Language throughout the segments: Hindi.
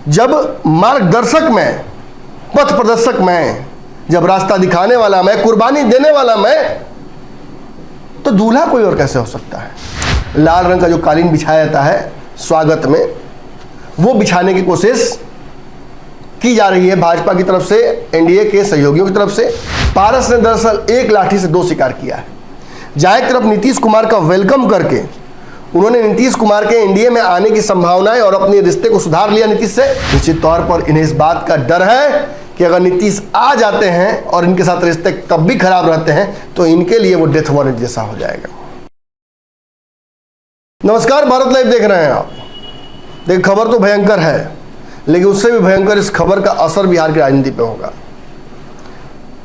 जब मार्गदर्शक मैं, पथ प्रदर्शक मैं, जब रास्ता दिखाने वाला मैं, कुर्बानी देने वाला मैं, तो दूल्हा कोई और कैसे हो सकता है। लाल रंग का जो कालीन बिछाया जाता है स्वागत में, वो बिछाने की कोशिश की जा रही है भाजपा की तरफ से, एनडीए के सहयोगियों की तरफ से। पारस ने दरअसल एक लाठी से दो शिकार किया है। जहां एक तरफ नीतीश कुमार का वेलकम करके उन्होंने नीतीश कुमार के एनडीए में आने की संभावनाएं और अपने रिश्ते को सुधार लिया नीतीश से, निश्चित तौर पर इन्हें इस बात का डर है कि अगर नीतीश आ जाते हैं और इनके साथ रिश्ते तब भी खराब रहते हैं तो इनके लिए वो डेथ वारंट जैसा हो जाएगा। नमस्कार, भारत लाइव देख रहे हैं आप। देखिए, खबर तो भयंकर है, लेकिन उससे भी भयंकर इस खबर का असर बिहार की राजनीति पे होगा।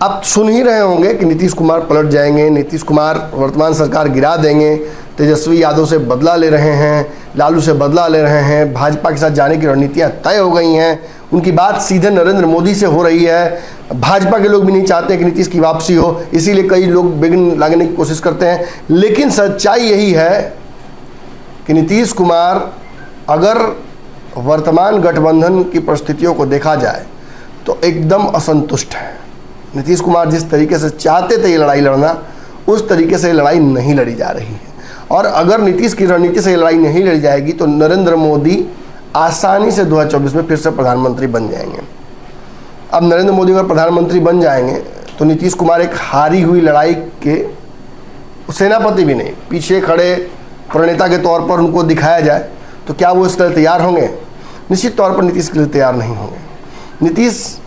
आप सुन ही रहे होंगे कि नीतीश कुमार पलट जाएंगे, नीतीश कुमार वर्तमान सरकार गिरा देंगे, तेजस्वी यादव से बदला ले रहे हैं, लालू से बदला ले रहे हैं, भाजपा के साथ जाने की रणनीतियां तय हो गई हैं, उनकी बात सीधे नरेंद्र मोदी से हो रही है। भाजपा के लोग भी नहीं चाहते कि नीतीश की वापसी हो, इसीलिए कई लोग विघ्न लगाने की कोशिश करते हैं। लेकिन सच्चाई यही है कि नीतीश कुमार, अगर वर्तमान गठबंधन की परिस्थितियों को देखा जाए तो एकदम असंतुष्ट है। नीतीश कुमार जिस तरीके से चाहते थे ये लड़ाई लड़ना, उस तरीके से लड़ाई नहीं लड़ी जा रही है। और अगर नीतीश की रणनीति से ये लड़ाई नहीं लड़ी जाएगी तो नरेंद्र मोदी आसानी से 2024 में फिर से प्रधानमंत्री बन जाएंगे। अब नरेंद्र मोदी अगर प्रधानमंत्री बन जाएंगे तो नीतीश कुमार एक हारी हुई लड़ाई के सेनापति भी नहीं, पीछे खड़े प्रणेता के तौर पर उनको दिखाया जाए तो क्या वो इसके लिए तैयार होंगे? निश्चित तौर पर नीतीश के लिए तैयार नहीं होंगे। नीतीश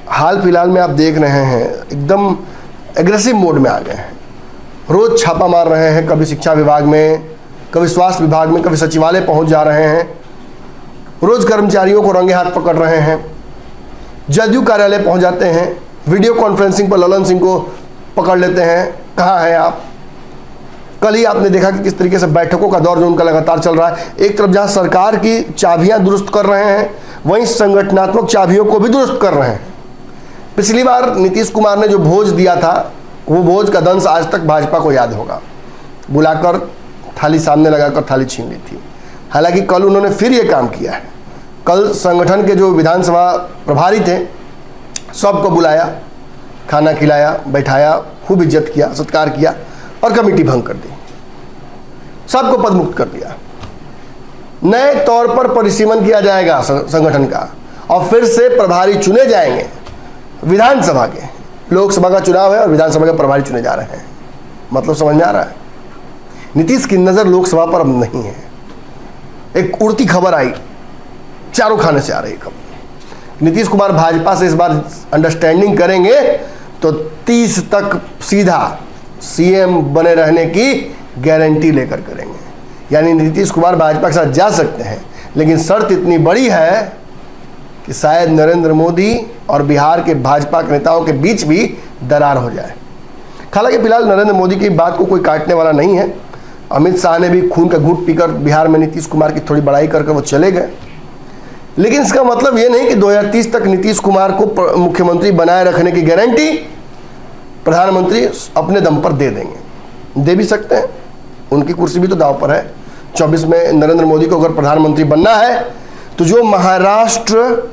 हाल फिलहाल में आप देख रहे हैं एकदम एग्रेसिव मोड में आ गए हैं। रोज छापा मार रहे हैं, कभी शिक्षा विभाग में, कभी स्वास्थ्य विभाग में, कभी सचिवालय पहुंच जा रहे हैं, रोज कर्मचारियों को रंगे हाथ पकड़ रहे हैं, जदयू कार्यालय पहुंच जाते हैं, वीडियो कॉन्फ्रेंसिंग पर ललन सिंह को पकड़ लेते हैं, कहाँ हैं आप। कल ही आपने देखा कि किस तरीके से बैठकों का दौर जो उनका लगातार चल रहा है। एक तरफ जहां सरकार की चाबियां दुरुस्त कर रहे हैं, वहीं संगठनात्मक चाबियों को भी दुरुस्त कर रहे हैं। पिछली बार नीतीश कुमार ने जो भोज दिया था, वो भोज का दंश आज तक भाजपा को याद होगा। बुलाकर थाली सामने लगाकर थाली छीन ली थी। हालांकि कल उन्होंने फिर ये काम किया है। कल संगठन के जो विधानसभा प्रभारी थे सबको बुलाया, खाना खिलाया, बैठाया, खूब इज्जत किया, सत्कार किया और कमेटी भंग कर दी, सबको पदमुक्त कर दिया। नए तौर पर परिसीमन किया जाएगा संगठन का और फिर से प्रभारी चुने जाएंगे। विधानसभा के, लोकसभा का चुनाव है और विधानसभा के प्रभारी चुने जा रहे हैं। मतलब समझ में आ रहा है? नीतीश की नजर लोकसभा पर अब नहीं है। एक उड़ती खबर आई, चारों खाने से आ रही खबर, नीतीश कुमार भाजपा से इस बार अंडरस्टैंडिंग करेंगे तो 30 तक सीधा सीएम बने रहने की गारंटी लेकर करेंगे। यानी नीतीश कुमार भाजपा के साथ जा सकते हैं, लेकिन शर्त इतनी बड़ी है कि शायद नरेंद्र मोदी और बिहार के भाजपा के नेताओं के बीच भी दरार हो जाए। हालांकि फिलहाल नरेंद्र मोदी की बात को कोई काटने वाला नहीं है। अमित शाह ने भी खून का घूंट पीकर बिहार में नीतीश कुमार की थोड़ी बड़ाई करके वो चले गए। लेकिन इसका मतलब ये नहीं कि 2030 तक नीतीश कुमार को मुख्यमंत्री बनाए रखने की गारंटी प्रधानमंत्री अपने दम पर दे देंगे। दे भी सकते हैं, उनकी कुर्सी भी तो दांव पर है। 24 में नरेंद्र मोदी को अगर प्रधानमंत्री बनना है तो जो महाराष्ट्र,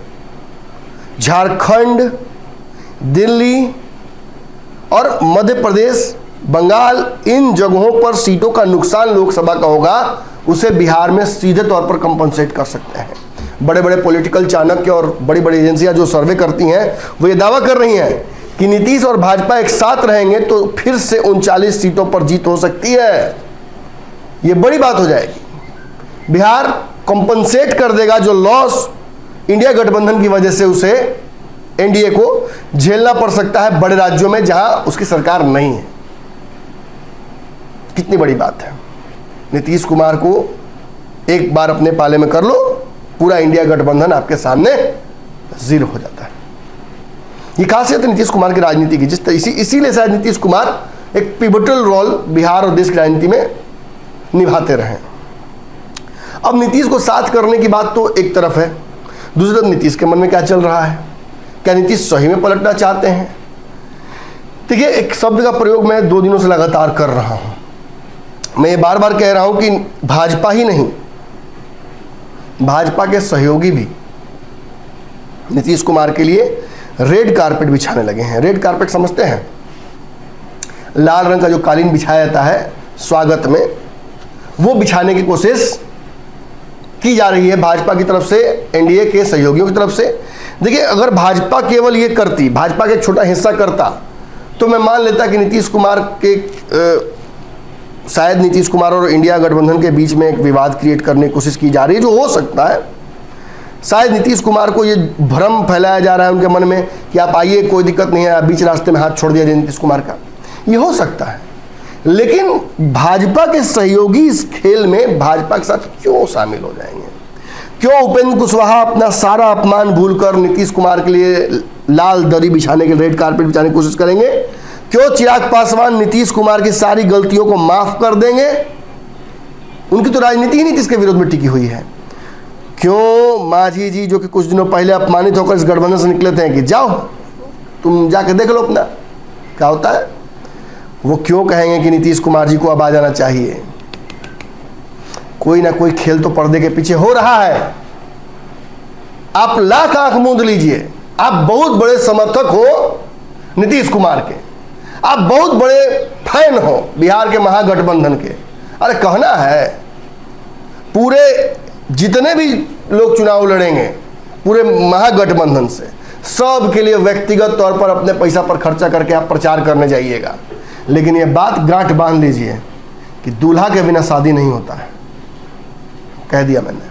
झारखंड, दिल्ली और मध्य प्रदेश, बंगाल, इन जगहों पर सीटों का नुकसान लोकसभा का होगा, उसे बिहार में सीधे तौर पर कंपनसेट कर सकते हैं। बड़े बड़े पॉलिटिकल चाणक्य और बड़ी बड़ी एजेंसियां जो सर्वे करती हैं वो ये दावा कर रही हैं कि नीतीश और भाजपा एक साथ रहेंगे तो फिर से 39 सीटों पर जीत हो सकती है। ये बड़ी बात हो जाएगी। बिहार कंपनसेट कर देगा जो लॉस इंडिया गठबंधन की वजह से उसे, एनडीए को झेलना पड़ सकता है बड़े राज्यों में जहां उसकी सरकार नहीं है। कितनी बड़ी बात है। नीतीश कुमार को एक बार अपने पाले में कर लो, पूरा इंडिया गठबंधन आपके सामने जीरो हो जाता है। ये खासियत है नीतीश कुमार की राजनीति की, इसीलिए शायद नीतीश कुमार एक पिवटल रोल बिहार और देश की राजनीति में निभाते रहे। अब नीतीश को साथ करने की बात तो एक तरफ है, दूसरी तरफ नीतीश के मन में क्या चल रहा है? क्या नीतीश सही में पलटना चाहते हैं? देखिए, एक शब्द का प्रयोग मैं 2 दिनों से लगातार कर रहा हूं। मैं ये बार बार कह रहा हूं कि भाजपा ही नहीं, भाजपा के सहयोगी भी नीतीश कुमार के लिए रेड कारपेट बिछाने लगे हैं। रेड कारपेट समझते हैं, लाल रंग का जो कालीन बिछाया जाता है स्वागत में, वो बिछाने की कोशिश की जा रही है भाजपा की तरफ से, एनडीए के सहयोगियों की तरफ से। देखिए, अगर भाजपा केवल ये करती, भाजपा का एक छोटा हिस्सा करता, तो मैं मान लेता कि नीतीश कुमार के शायद नीतीश कुमार और इंडिया गठबंधन के बीच में एक विवाद क्रिएट करने की कोशिश की जा रही है, जो हो सकता है। शायद नीतीश कुमार को ये भ्रम फैलाया जा रहा है उनके मन में कि आप आइए, कोई दिक्कत नहीं है, बीच रास्ते में हाथ छोड़ दिया जाए नीतीश कुमार का, ये हो सकता है। लेकिन भाजपा के सहयोगी इस खेल में भाजपा के साथ क्यों शामिल हो जाएंगे? क्यों उपेंद्र कुशवाहा अपना सारा अपमान भूलकर नीतीश कुमार के लिए लाल दरी बिछाने के, रेड कारपेट बिछाने की कोशिश करेंगे? क्यों चिराग पासवान नीतीश कुमार की सारी गलतियों को माफ कर देंगे? उनकी तो राजनीति ही नीतीश के विरोध में टिकी हुई है। क्यों मांझी जी, जो कि कुछ दिनों पहले अपमानित होकर इस गठबंधन से निकले थे कि जाओ तुम जाके देख लो अपना क्या होता है, वो क्यों कहेंगे कि नीतीश कुमार जी को अब आ जाना चाहिए? कोई ना कोई खेल तो पर्दे के पीछे हो रहा है। आप लाख आंख मूंद लीजिए, आप बहुत बड़े समर्थक हो नीतीश कुमार के, आप बहुत बड़े फैन हो बिहार के महागठबंधन के। अरे कहना है, पूरे जितने भी लोग चुनाव लड़ेंगे पूरे महागठबंधन से, सब के लिए व्यक्तिगत तौर पर अपने पैसा पर खर्चा करके आप प्रचार करने जाइएगा। लेकिन ये बात गांठ बांध लीजिए कि दूल्हा के बिना शादी नहीं होता है। कह दिया मैंने,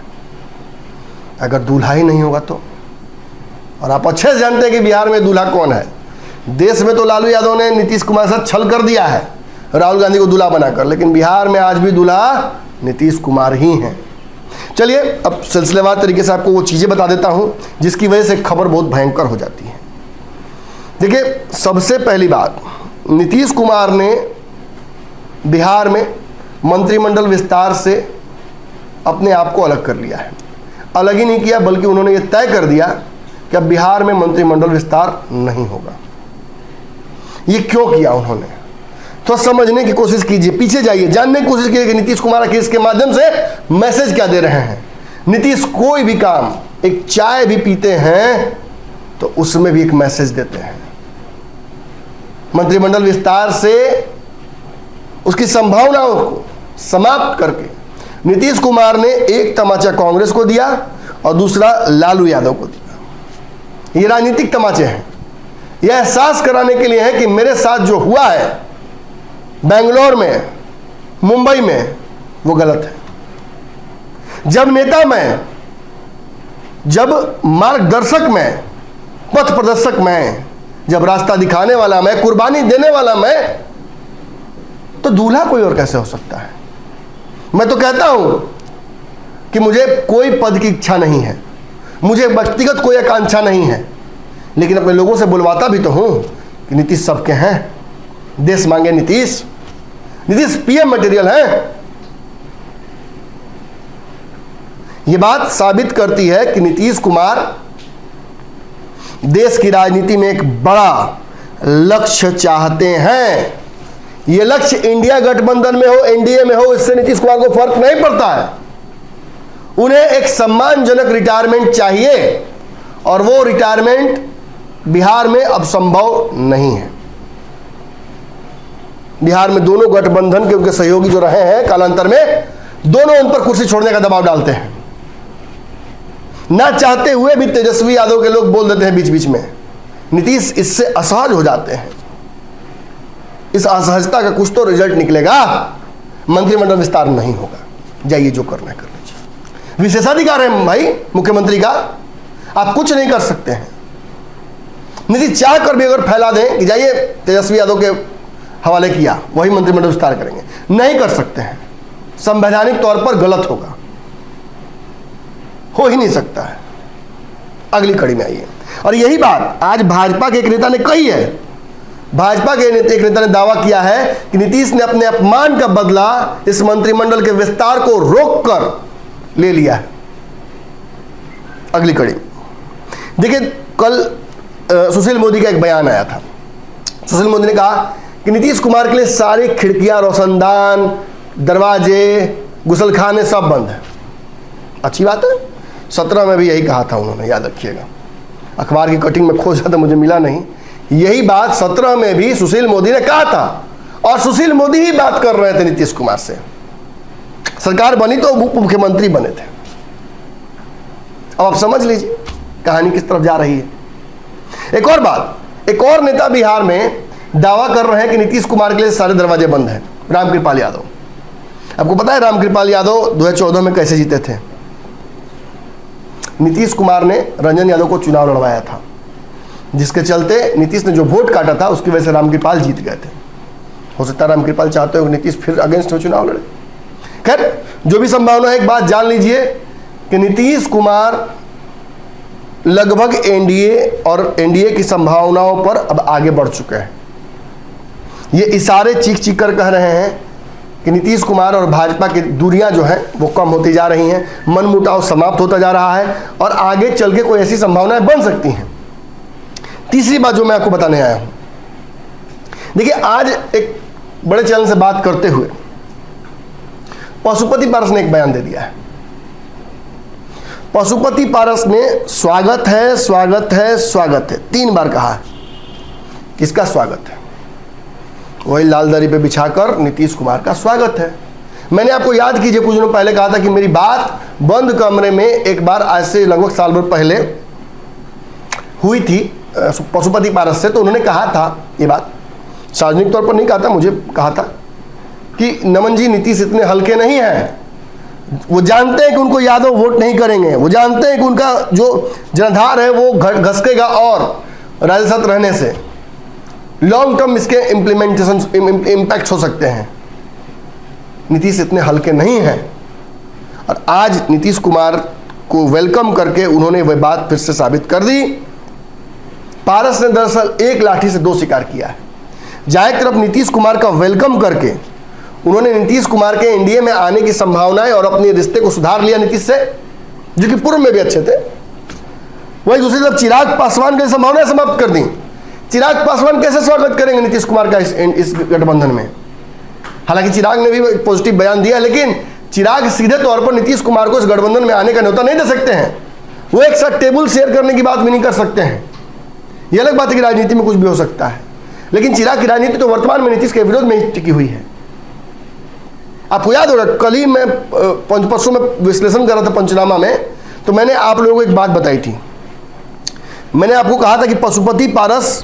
अगर दूल्हा ही नहीं होगा तो, और आप अच्छे से जानते हैं कि बिहार में दूल्हा कौन है। देश में तो लालू यादव ने नीतीश कुमार से छल कर दिया है राहुल गांधी को दूल्हा बनाकर, लेकिन बिहार में आज भी दूल्हा नीतीश कुमार ही हैं। चलिए अब सिलसिलेवार तरीके से आपको वो चीज़ें बता देता हूं जिसकी वजह से खबर बहुत भयंकर हो जाती है। देखिए, सबसे पहली बात, नीतीश कुमार ने बिहार में मंत्रिमंडल विस्तार से अपने आप को अलग कर लिया है। अलग ही नहीं किया, बल्कि उन्होंने ये तय कर दिया कि अब बिहार में मंत्रिमंडल विस्तार नहीं होगा। ये क्यों किया उन्होंने, तो समझने की कोशिश कीजिए, पीछे जाइए, जानने की कोशिश कीजिए कि नीतीश कुमार आखिर इसके माध्यम से मैसेज क्या दे रहे हैं। नीतीश कोई भी काम, एक चाय भी पीते हैं तो उसमें भी एक मैसेज देते हैं। मंत्रिमंडल विस्तार से उसकी संभावनाओं को समाप्त करके नीतीश कुमार ने एक तमाचा कांग्रेस को दिया और दूसरा लालू यादव को दिया। ये राजनीतिक तमाचे हैं, यह एहसास कराने के लिए है कि मेरे साथ जो हुआ है बेंगलोर में, मुंबई में, वो गलत है। जब नेता मैं, जब मार्गदर्शक मैं, पथ प्रदर्शक मैं, जब रास्ता दिखाने वाला मैं, कुर्बानी देने वाला मैं, तो दूल्हा कोई और कैसे हो सकता है? मैं तो कहता हूं कि मुझे कोई पद की इच्छा नहीं है, मुझे व्यक्तिगत कोई आकांक्षा नहीं है, लेकिन अपने लोगों से बुलवाता भी तो हूं कि नीतीश सबके हैं, देश मांगे नीतीश, नीतीश पीएम मटेरियल है। यह बात साबित करती है कि नीतीश कुमार देश की राजनीति में एक बड़ा लक्ष्य चाहते हैं। यह लक्ष्य इंडिया गठबंधन में हो, एनडीए में हो, इससे नीतीश कुमार को फर्क नहीं पड़ता है। उन्हें एक सम्मानजनक रिटायरमेंट चाहिए और वो रिटायरमेंट बिहार में अब संभव नहीं है। बिहार में दोनों गठबंधन के उनके सहयोगी जो रहे हैं कालांतर में, दोनों उन पर कुर्सी छोड़ने का दबाव डालते हैं। ना चाहते हुए भी तेजस्वी यादव के लोग बोल देते हैं बीच बीच में। नीतीश इससे असहज हो जाते हैं। इस असहजता का कुछ तो रिजल्ट निकलेगा, मंत्रिमंडल विस्तार नहीं होगा। जाइए जो करना है कर लीजिए, विशेषाधिकार है भाई मुख्यमंत्री का, आप कुछ नहीं कर सकते हैं। नीतीश चाह कर भी अगर फैला दें कि जाइए तेजस्वी यादव के हवाले किया, वही मंत्रिमंडल विस्तार करेंगे, नहीं कर सकते हैं। संवैधानिक तौर पर गलत होगा, हो ही नहीं सकता है। अगली कड़ी में आइए, और यही बात आज भाजपा के एक नेता ने कही है। भाजपा के एक नेता ने दावा किया है कि नीतीश ने अपने अपमान का बदला इस मंत्रिमंडल के विस्तार को रोककर ले लिया है। अगली कड़ी देखिए, कल सुशील मोदी का एक बयान आया था। सुशील मोदी ने कहा कि नीतीश कुमार के लिए सारी खिड़कियां, रोशनदान, दरवाजे, गुसलखाने सब बंद है। अच्छी बात है, 17 में भी यही कहा था उन्होंने, याद रखिएगा। अखबार की कटिंग में खोजा था, मुझे मिला नहीं। यही बात 17 में भी सुशील मोदी ने कहा था, और सुशील मोदी ही बात कर रहे थे नीतीश कुमार से। सरकार बनी तो उप मुख्यमंत्री बने थे। अब आप समझ लीजिए कहानी किस तरफ जा रही है। एक और बात, एक और नेता बिहार में दावा कर रहे हैं कि नीतीश कुमार के लिए सारे दरवाजे बंद हैं, रामकृपाल यादव। आपको पता है रामकृपाल यादव 2014 में कैसे जीते थे? नीतीश कुमार ने रंजन यादव को चुनाव लड़वाया था, जिसके चलते नीतीश ने जो वोट काटा था उसकी वजह से रामकृपाल जीत गए थे। हो सकता है रामकृपाल चाहते हो कि नीतीश फिर अगेंस्ट में चुनाव लड़े। खैर, जो भी संभावना है, एक बात जान लीजिए कि नीतीश कुमार लगभग एनडीए और एनडीए की संभावनाओं पर अब आगे बढ़ चुके हैं। ये इशारे चीख चीख कर कह रहे हैं कि नीतीश कुमार और भाजपा की दूरियां जो हैं वो कम होती जा रही हैं, मनमुटाव समाप्त होता जा रहा है और आगे चल के कोई ऐसी संभावनाएं बन सकती हैं। तीसरी बात जो मैं आपको बताने आया हूं, देखिए, आज एक बड़े चैनल से बात करते हुए पशुपति पारस ने एक बयान दे दिया है। पशुपति पारस ने स्वागत है, स्वागत है, स्वागत है 3 बार कहा है। किसका स्वागत है? वही लाल दरी पे बिछाकर नीतीश कुमार का स्वागत है। मैंने आपको याद कीजिए कुछ दिनों पहले कहा था कि मेरी बात बंद कमरे में एक बार आज से लगभग साल भर पहले हुई थी पशुपति पारस से, तो उन्होंने कहा था, ये बात सार्वजनिक तौर पर नहीं कहा था, मुझे कहा था कि नमन जी, नीतीश इतने हल्के नहीं हैं। वो जानते हैं कि उनको यादव वोट नहीं करेंगे, वो जानते हैं कि उनका जो जनाधार है वो घसकेगा और राजसत्ता रहने से लॉन्ग टर्म इसके इम्प्लीमेंटेशन इम्पैक्ट हो सकते हैं। नीतीश इतने हल्के नहीं हैं। और आज नीतीश कुमार को वेलकम करके उन्होंने वह बात फिर से साबित कर दी। पारस ने दरअसल एक लाठी से 2 शिकार किया है। जहाँ एक तरफ नीतीश कुमार का वेलकम करके उन्होंने नीतीश कुमार के एनडीए में आने की संभावनाएं और अपने रिश्ते को सुधार लिया नीतीश से, जो कि पूर्व में भी अच्छे थे, वही दूसरी तरफ चिराग पासवान की संभावनाएं समाप्त कर दी। चिराग पासवान कैसे स्वागत करेंगे नीतीश कुमार का इस गठबंधन में? हालांकि चिराग ने भी पॉजिटिव बयान दिया, लेकिन चिराग सीधे तौर पर नीतीश कुमार को इस गठबंधन में आने का न्योता नहीं दे सकते हैं। वो एक साथ टेबल शेयर करने की बात भी नहीं कर सकते हैं। ये अलग बात है कि राजनीति में कुछ भी हो सकता है, लेकिन चिराग की राजनीति तो वर्तमान में नीतीश के विरोध में ही टिकी हुई है। आपको याद होगा, कल ही मैं परसों में विश्लेषण कर रहा था पंचनामा में, तो मैंने आप लोगों को एक बात बताई थी। मैंने आपको कहा था कि पशुपति पारस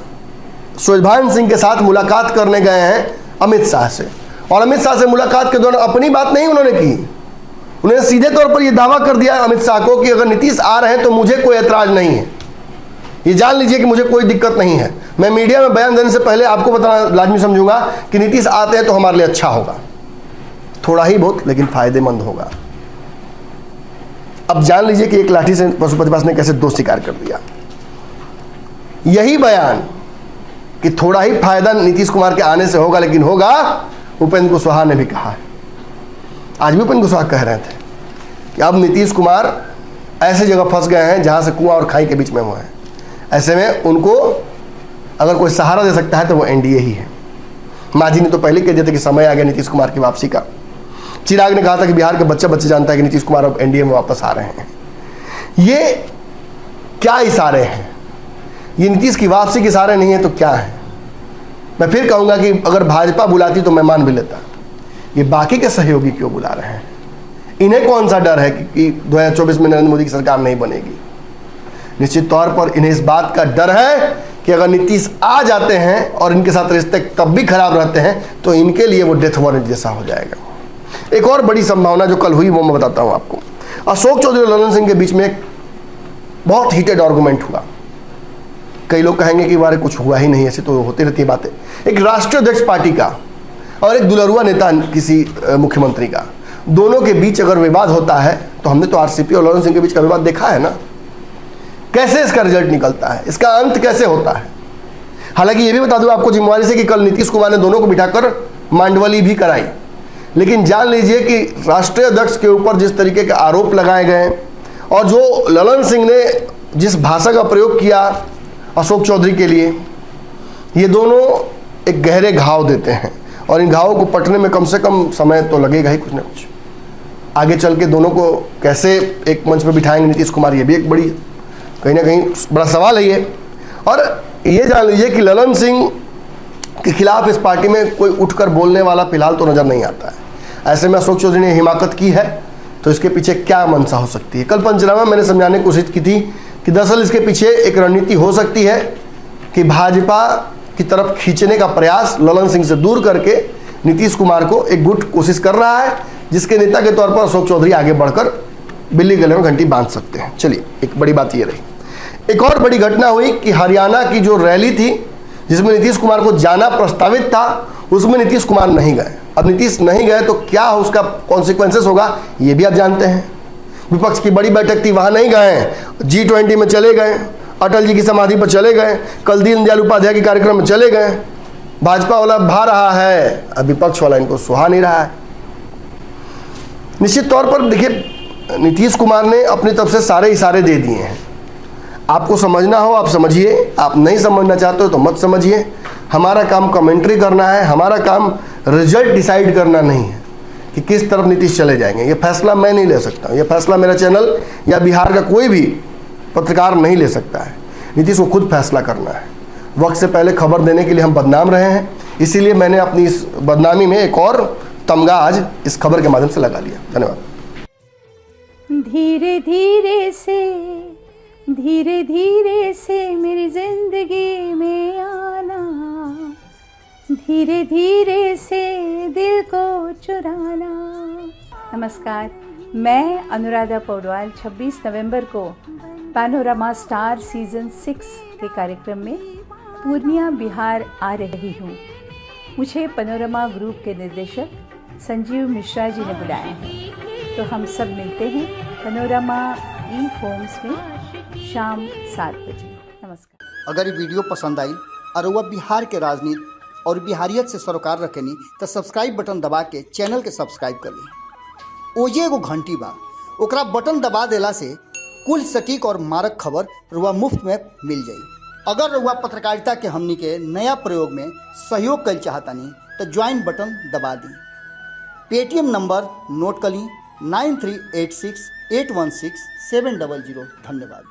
सुभान सिंह के साथ मुलाकात करने गए हैं अमित शाह से, और अमित शाह से मुलाकात के दौरान अपनी बात नहीं उन्होंने की, उन्होंने सीधे तौर पर यह दावा कर दिया अमित शाह को कि अगर नीतीश आ रहे हैं तो मुझे कोई ऐतराज नहीं है। ये जान लीजिए कि मुझे कोई दिक्कत नहीं है। मैं मीडिया में बयान देने से पहले आपको बताना लाजमी समझूंगा कि नीतीश आते हैं तो हमारे लिए अच्छा होगा, थोड़ा ही बहुत लेकिन फायदेमंद होगा। अब जान लीजिए कि एक लाठी से पशुपति पारस ने कैसे 2 शिकार कर दिया। यही बयान कि थोड़ा ही फायदा नीतीश कुमार के आने से होगा, लेकिन होगा, उपेंद्र कुशवाहा ने भी कहा है। आज भी उपेंद्र कुशवाहा कह रहे थे कि अब नीतीश कुमार ऐसे जगह फंस गए हैं जहां से कुआं और खाई के बीच में वो हैं। ऐसे में उनको अगर कोई सहारा दे सकता है तो वो एनडीए ही है। मांझी ने तो पहले कह दिया था कि समय आ गया नीतीश कुमार की वापसी का। चिराग ने कहा था कि बिहार के बच्चे जानता है कि नीतीश कुमार अब एनडीए में वापस आ रहे हैं। ये क्या इशारे हैं? ये नीतीश की वापसी के इशारे नहीं है तो क्या है? मैं फिर कहूंगा कि अगर भाजपा बुलाती तो मैं मान भी लेता, ये बाकी के सहयोगी क्यों बुला रहे हैं? इन्हें कौन सा डर है कि 2024 में नरेंद्र मोदी की सरकार नहीं बनेगी? निश्चित तौर पर इन्हें इस बात का डर है कि अगर नीतीश आ जाते हैं और इनके साथ रिश्ते तब भी खराब रहते हैं तो इनके लिए वो डेथ वारंट जैसा हो जाएगा। एक और बड़ी संभावना जो कल हुई वो मैं बताता हूं आपको। अशोक चौधरी और ललन सिंह के बीच में एक बहुत हीटेड आर्गुमेंट हुआ। कई लोग कहेंगे कि बारे कुछ हुआ ही नहीं, ऐसी तो होती रहती है बातें। एक राष्ट्रीय अध्यक्ष पार्टी का और एक दुलरुआ नेता किसी मुख्यमंत्री का, दोनों के बीच अगर विवाद होता है तो हमने तो आरसीपी और ललन सिंह के बीच का विवाद देखा है ना, कैसे इसका रिजल्ट निकलता है, इसका अंत कैसे होता है। हालांकि ये भी बता दूं आपको जिम्मेवारी से कि कल नीतीश कुमार ने दोनों को बिठाकर मांडवली भी कराई, लेकिन जान लीजिए कि राष्ट्रीय अध्यक्ष के ऊपर जिस तरीके के आरोप लगाए गए और जो ललन सिंह ने जिस भाषा का प्रयोग किया अशोक चौधरी के लिए, ये दोनों एक गहरे घाव देते हैं और इन घावों को पटने में कम से कम समय तो लगेगा ही कुछ ना कुछ। आगे चल के दोनों को कैसे एक मंच पर बिठाएंगे नीतीश कुमार, ये भी एक बड़ी कहीं ना कहीं बड़ा सवाल है ये। और ये जान लीजिए कि ललन सिंह के खिलाफ इस पार्टी में कोई उठकर बोलने वाला फिलहाल तो नज़र नहीं आता है। ऐसे में अशोक चौधरी ने हिमाकत की है तो इसके पीछे क्या मंशा हो सकती है। कल पंचनामा मैंने समझाने की कोशिश की थी कि दरअसल इसके पीछे एक रणनीति हो सकती है कि भाजपा की तरफ खींचने का प्रयास ललन सिंह से दूर करके नीतीश कुमार को एक गुट कोशिश कर रहा है, जिसके नेता के तौर पर अशोक चौधरी आगे बढ़कर बिल्ली गले में घंटी बांध सकते हैं। चलिए, एक बड़ी बात ये रही। एक और बड़ी घटना हुई कि हरियाणा की जो रैली थी जिसमें नीतीश कुमार को जाना प्रस्तावित था, उसमें नीतीश कुमार नहीं गए। अब नीतीश नहीं गए तो क्या उसका कॉन्सिक्वेंसेस होगा ये भी आप जानते हैं। विपक्ष की बड़ी बैठक थी, वहाँ नहीं गए, G20 में चले गए, अटल जी की समाधि पर चले गए, कल दीनदयाल उपाध्याय के कार्यक्रम में चले गए। भाजपा वाला भा रहा है, अब विपक्ष वाला इनको सुहा नहीं रहा है। निश्चित तौर पर देखिए, नीतीश कुमार ने अपनी तरफ से सारे इशारे दे दिए हैं। आपको समझना हो आप समझिए, आप नहीं समझना चाहते हो तो मत समझिए। हमारा काम कमेंट्री करना है, हमारा काम रिजल्ट डिसाइड करना नहीं है कि किस तरफ नीतीश चले जाएंगे। ये फैसला मैं नहीं ले सकता, ये फैसला मेरा चैनल या बिहार का कोई भी पत्रकार नहीं ले सकता है। नीतीश को खुद फैसला करना है। वक्त से पहले खबर देने के लिए हम बदनाम रहे हैं, इसीलिए मैंने अपनी इस बदनामी में एक और तमगा आज इस खबर के माध्यम से लगा लिया। धन्यवाद। धीरे धीरे से मेरी जिंदगी में आना, धीरे धीरे से दिल को चुराना। नमस्कार, मैं अनुराधा पौडवाल 26 नवंबर को पैनोरमा स्टार सीजन 6 के कार्यक्रम में पूर्णिया बिहार आ रही हूँ। मुझे पैनोरमा ग्रुप के निर्देशक संजीव मिश्रा जी ने बुलाया है, तो हम सब मिलते हैं पैनोरमा ई होम्स में शाम 7 बजे। नमस्कार। अगर ये वीडियो पसंद आई और वह बिहार के राजनीति और बिहारियत से सरोकार रखेनी तो सब्सक्राइब बटन दबा के चैनल के सब्सक्राइब कर ली। ओजे एगो घंटी बा, ओकरा बटन दबा देला से कुल सटीक और मारक खबर रुआ मुफ्त में मिल जाई। अगर रुआ पत्रकारिता के हमनी के नया प्रयोग में सहयोग कर चाहतानी तो ज्वाइन बटन दबा दी। पेटीएम नंबर नोट कर ली 9386 816 700। धन्यवाद।